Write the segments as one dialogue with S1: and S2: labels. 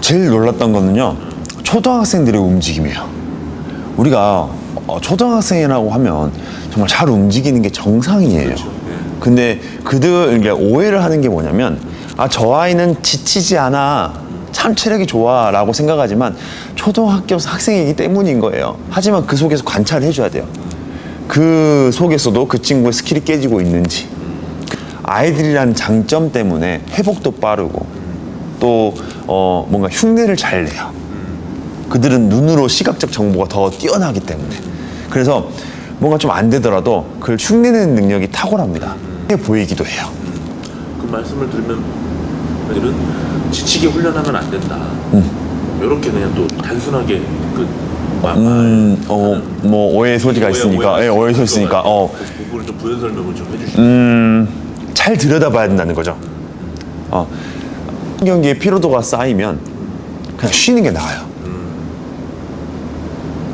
S1: 제일 놀랐던 거는요, 초등학생들의 움직임이에요. 우리가 초등학생이라고 하면 정말 잘 움직이는 게 정상이에요.
S2: 그렇죠. 네.
S1: 근데 그들 오해를 하는 게 뭐냐면, 저 아이는 지치지 않아, 참 체력이 좋아 라고 생각하지만 초등학교 학생이기 때문인 거예요. 하지만 그 속에서 관찰을 해줘야 돼요. 그 속에서도 그 친구의 스킬이 깨지고 있는지, 아이들이라는 장점 때문에 회복도 빠르고 또 뭔가 흉내를 잘 내요. 그들은 눈으로 시각적 정보가 더 뛰어나기 때문에. 그래서 뭔가 좀 안 되더라도 그걸 흉내내는 능력이 탁월합니다. 보이기도 해요.
S2: 그 말씀을 들으면 애들은 지치게 훈련하면 안 된다. 이렇게 그냥 또 단순하게
S1: 뭐 오해의 소지가 있으니까, 오해의 소지가 있으니까,
S2: 그 부분을 좀 부연 설명을 좀 해주시죠.
S1: 잘 들여다봐야 된다는 거죠. 경기에 피로도가 쌓이면 그냥 쉬는 게 나아요.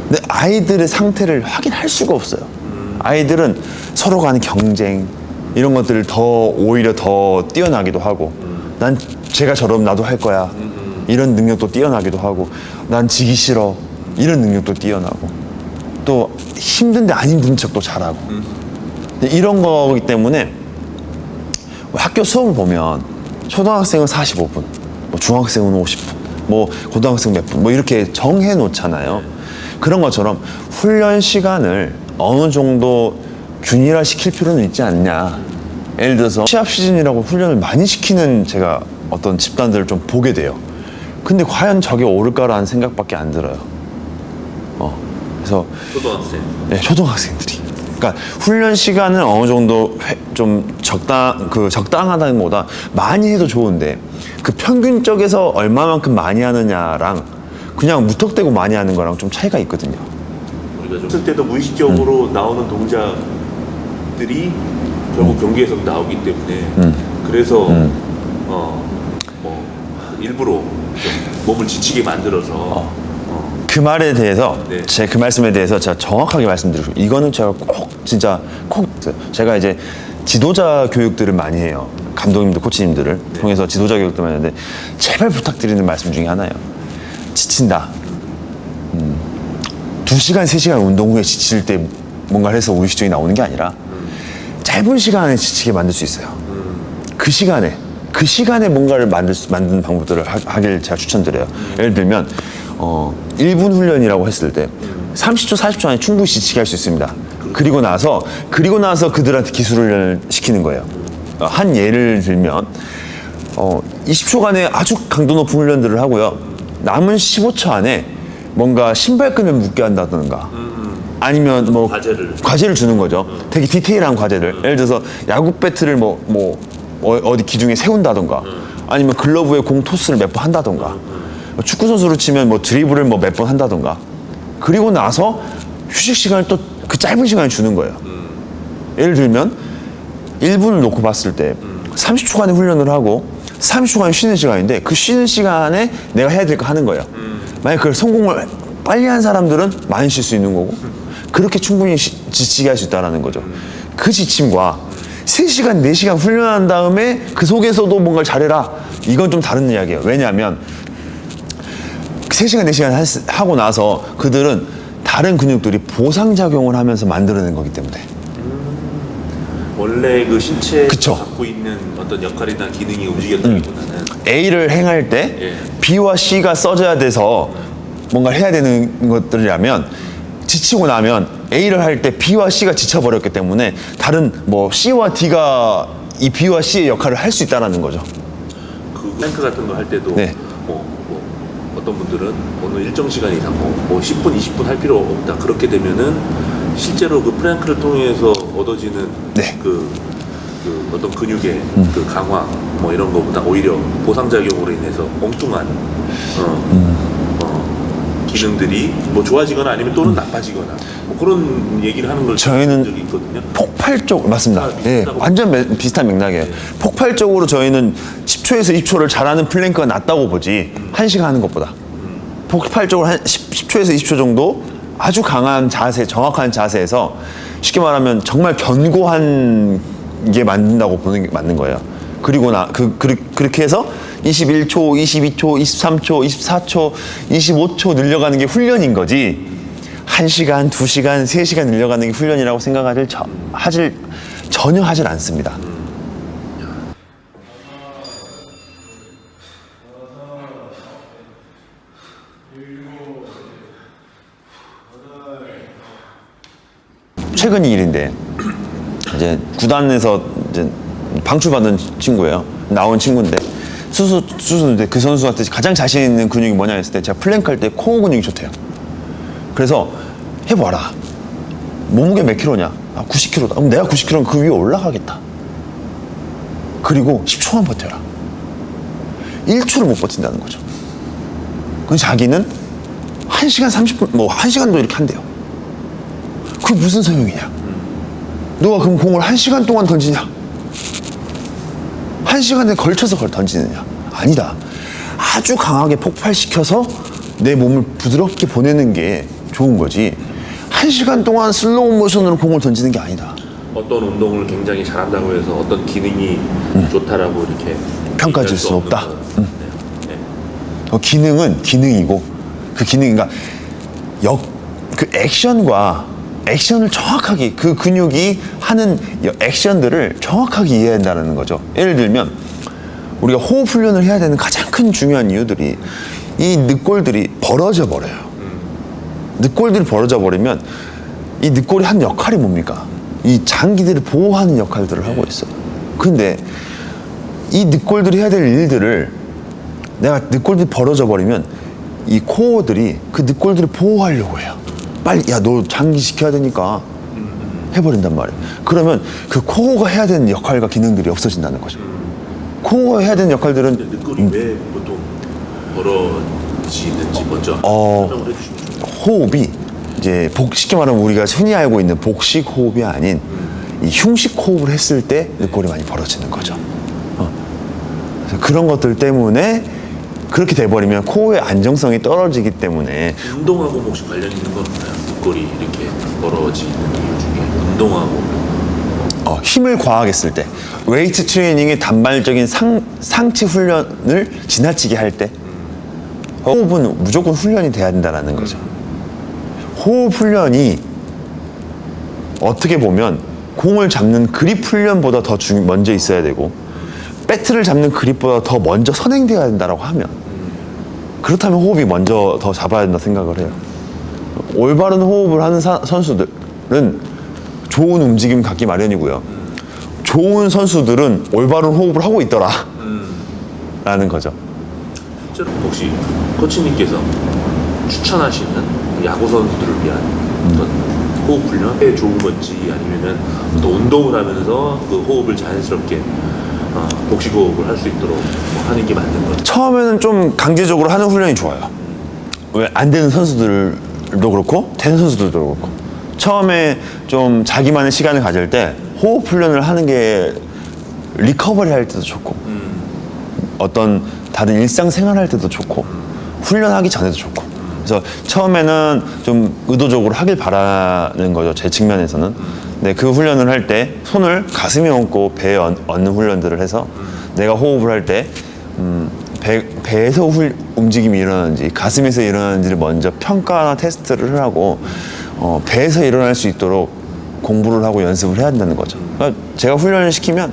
S1: 근데 아이들의 상태를 확인할 수가 없어요. 아이들은 서로 간의 경쟁 이런 것들을 오히려 더 뛰어나기도 하고, 난 쟤가 저러면 나도 할 거야 이런 능력도 뛰어나기도 하고, 난 지기 싫어 이런 능력도 뛰어나고, 또 힘든데 안 힘든 척도 잘하고, 이런 거기 때문에 학교 수업을 보면 초등학생은 45분, 뭐 중학생은 50분, 뭐 고등학생 몇 분, 뭐 이렇게 정해 놓잖아요. 그런 것처럼 훈련 시간을 어느 정도 균일화 시킬 필요는 있지 않냐. 예를 들어서 시합 시즌이라고 훈련을 많이 시키는 제가 어떤 집단들을 좀 보게 돼요. 근데 과연 저게 옳을까라는 생각밖에 안 들어요. 그래서
S2: 초등학생.
S1: 네, 초등학생들이. 그러니까 훈련 시간은 어느 정도 좀 적당하다는 것보다 많이 해도 좋은데, 그 평균적에서 얼마만큼 많이 하느냐랑 그냥 무턱대고 많이 하는 거랑 좀 차이가 있거든요.
S2: 우리가 좀 했을 때도 무의식적으로 나오는 동작들이 결국 경기에서 나오기 때문에 그래서 일부러 좀 몸을 지치게 만들어서
S1: 그 말에 대해서,
S2: 네.
S1: 그 말씀에 대해서 제가 정확하게 말씀드리고, 이거는 제가 제가 이제 지도자 교육들을 많이 해요. 감독님들, 코치님들을 통해서 지도자 교육도 많이 하는데, 제발 부탁드리는 말씀 중에 하나예요. 지친다. 2시간, 3시간 운동 후에 지칠 때 뭔가를 해서 의식적이 나오는 게 아니라 짧은 시간에 지치게 만들 수 있어요. 그 시간에 뭔가를 만드는 방법들을 하길 제가 추천드려요. 예를 들면 1분 훈련이라고 했을 때 30초, 40초 안에 충분히 지치게 할 수 있습니다. 그리고 나서 그들한테 기술 훈련을 시키는 거예요. 한 예를 들면 20초간의 아주 강도 높은 훈련들을 하고요. 남은 15초 안에 뭔가 신발끈을 묶게 한다든가, 아니면 뭐 과제를 주는 거죠. 되게 디테일한 과제를. 예를 들어서 야구 배트를 어디 기둥에 세운다던가, 아니면 글러브에 공 토스를 몇 번 한다던가, 축구 선수로 치면 뭐 드리블을 몇 번 한다던가. 그리고 나서 휴식 시간을 또 그 짧은 시간을 주는 거예요. 예를 들면 1분을 놓고 봤을 때 30초간의 훈련을 하고 30초간 쉬는 시간인데, 그 쉬는 시간에 내가 해야 될 거 하는 거예요. 만약 그걸 성공을 빨리 한 사람들은 많이 쉴 수 있는 거고, 그렇게 충분히 지치게 할 수 있다는 거죠. 그 지침과 3시간, 4시간 훈련한 다음에 그 속에서도 뭔가를 잘해라, 이건 좀 다른 이야기예요. 왜냐하면 3시간, 4시간 하고 나서 그들은 다른 근육들이 보상작용을 하면서 만들어낸 거기 때문에.
S2: 원래 그 신체가
S1: 그쵸.
S2: 갖고 있는 어떤 역할이나 기능이 움직였다기보다는
S1: A를 행할 때
S2: 예.
S1: B와 C가 써져야 돼서 뭔가를 해야 되는 것들이라면, 지치고 나면 A를 할 때 B와 C가 지쳐버렸기 때문에 다른 C와 D가 이 B와 C의 역할을 할 수 있다는 거죠.
S2: 그 랭크 같은 거 할 때도
S1: 네.
S2: 어떤 분들은 어느 일정 시간 이상 10분, 20분 할 필요 없다. 그렇게 되면은 실제로 그 플랭크를 통해서 얻어지는
S1: 네.
S2: 그 어떤 근육의 그 강화 이런 거보다 오히려 보상작용으로 인해서 엉뚱한 기능들이 좋아지거나 아니면 또는 나빠지거나 그런 얘기를 하는 걸
S1: 저희는
S2: 적이 있거든요.
S1: 폭발적, 맞습니다. 예, 완전 비슷한 맥락이에요. 폭발적으로 저희는 10초에서 20초를 잘하는 플랭크가 낫다고 보지, 1시간 하는 것보다. 폭발적으로 한 10초에서 20초 정도 아주 강한 자세, 정확한 자세에서 쉽게 말하면 정말 견고한 게 만든다고 보는 게 맞는 거예요. 그리고 그렇게 해서 21초, 22초, 23초, 24초, 25초 늘려가는 게 훈련인 거지. 1시간, 2시간, 3시간 늘려가는 게 훈련이라고 생각하질 전혀 하질 않습니다. 최근 이 일인데 구단에서 이제 방출받은 친구예요. 나온 친구인데 수수인데 그 선수한테 가장 자신 있는 근육이 뭐냐 했을 때 제가 플랭크 할 때 코어 근육이 좋대요. 그래서 해봐라. 몸무게 몇 킬로냐? 90킬로다. 그럼 내가 90킬로면 그 위에 올라가겠다. 그리고 10초만 버텨라. 1초를 못 버틴다는 거죠. 그럼 자기는 1시간 30분, 뭐 1시간도 이렇게 한대요. 그게 무슨 소용이냐? 너가 그럼 공을 1시간 동안 던지냐? 1시간에 걸쳐서 던지느냐? 아니다. 아주 강하게 폭발시켜서 내 몸을 부드럽게 보내는 게 좋은 거지. 1시간 동안 슬로우 모션으로 공을 던지는 게 아니다.
S2: 어떤 운동을 굉장히 잘한다고 해서 어떤 기능이 좋다라고 이렇게
S1: 평가질 수 없다.
S2: 네.
S1: 기능은 기능이고 그 기능인가 그 액션을 정확하게 그 근육이 하는 액션들을 정확하게 이해해야 한다는 거죠. 예를 들면 우리가 호흡 훈련을 해야 되는 가장 큰 중요한 이유들이 이 늑골들이 벌어져 버려요. 늑골들이 벌어져 버리면 이 늑골이 하는 역할이 뭡니까? 이 장기들을 보호하는 역할들을 하고 있어요. 근데 이 늑골들이 해야 될 일들을 내가 늑골들이 벌어져 버리면 이 코어들이 그 늑골들을 보호하려고 해요. 빨리 야 너 장기시켜야 되니까 해버린단 말이에요. 그러면 그 코어가 해야 되는 역할과 기능들이 없어진다는 거죠. 코어가 해야 되는 역할들은
S2: 늑골이 왜 보통 벌어지는지 먼저 설명을 해주시면 좋겠습니다.
S1: 호흡이 이제 쉽게 말하면 우리가 흔히 알고 있는 복식 호흡이 아닌 이 흉식 호흡을 했을 때 늑골이 많이 벌어지는 거죠. 그래서 그런 것들 때문에 그렇게 돼버리면 코어의 안정성이 떨어지기 때문에
S2: 운동하고 혹시 관련 있는 건 없나요? 늑골이 이렇게 벌어지는 이유 중에 운동하고
S1: 힘을 과하게 쓸 때 웨이트 트레이닝의 단발적인 상체 훈련을 지나치게 할 때 호흡은 무조건 훈련이 돼야 된다는 거죠. 호흡 훈련이 어떻게 보면 공을 잡는 그립 훈련보다 더 먼저 있어야 되고 배트를 잡는 그립보다 더 먼저 선행돼야 된다고 하면 그렇다면 호흡이 먼저 더 잡아야 된다 생각을 해요. 올바른 호흡을 하는 선수들은 좋은 움직임 갖기 마련이고요. 좋은 선수들은 올바른 호흡을 하고 있더라 라는 거죠.
S2: 실제로 혹시 코치님께서 추천하시는 야구 선수들을 위한 어떤 호흡 훈련에 좋은 건지 아니면은 또 운동을 하면서 그 호흡을 자연스럽게 복식 호흡을 할 수 있도록 뭐 하는 게 맞는 건지.
S1: 처음에는 좀 강제적으로 하는 훈련이 좋아요. 왜 안 되는 선수들도 그렇고 되는 선수들도 그렇고 처음에 좀 자기만의 시간을 가질 때 호흡 훈련을 하는 게 리커버리 할 때도 좋고 어떤 다른 일상생활 할 때도 좋고 훈련하기 전에도 좋고 그래서 처음에는 좀 의도적으로 하길 바라는 거죠. 제 측면에서는. 근데 그 훈련을 할 때 손을 가슴에 얹고 배에 얹는 훈련들을 해서 내가 호흡을 할 때 배에서 움직임이 일어나는지 가슴에서 일어나는지를 먼저 평가나 테스트를 하고 배에서 일어날 수 있도록 공부를 하고 연습을 해야 한다는 거죠. 그러니까 제가 훈련을 시키면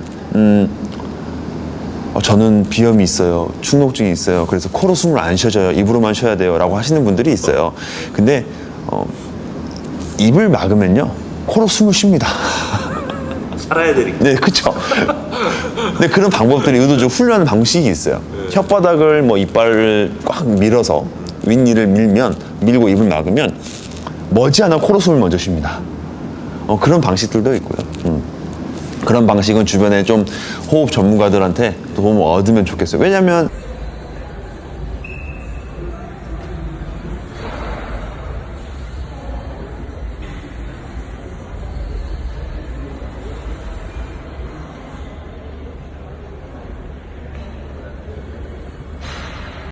S1: 저는 비염이 있어요. 축농증이 있어요. 그래서 코로 숨을 안 쉬어져요. 입으로만 쉬어야 돼요. 라고 하시는 분들이 있어요. 근데 입을 막으면요. 코로 숨을 쉽니다.
S2: 살아야 되니까.
S1: 네, 그쵸. 근데 그런 방법들이 의도적 훈련 방식이 있어요. 혓바닥을 뭐 이빨을 꽉 밀어서 윗니를 밀고 입을 막으면 머지않아 코로 숨을 먼저 쉽니다. 그런 방식들도 있고요. 그런 방식은 주변에 좀 호흡 전문가들한테 또 도움을 얻으면 좋겠어요. 왜냐면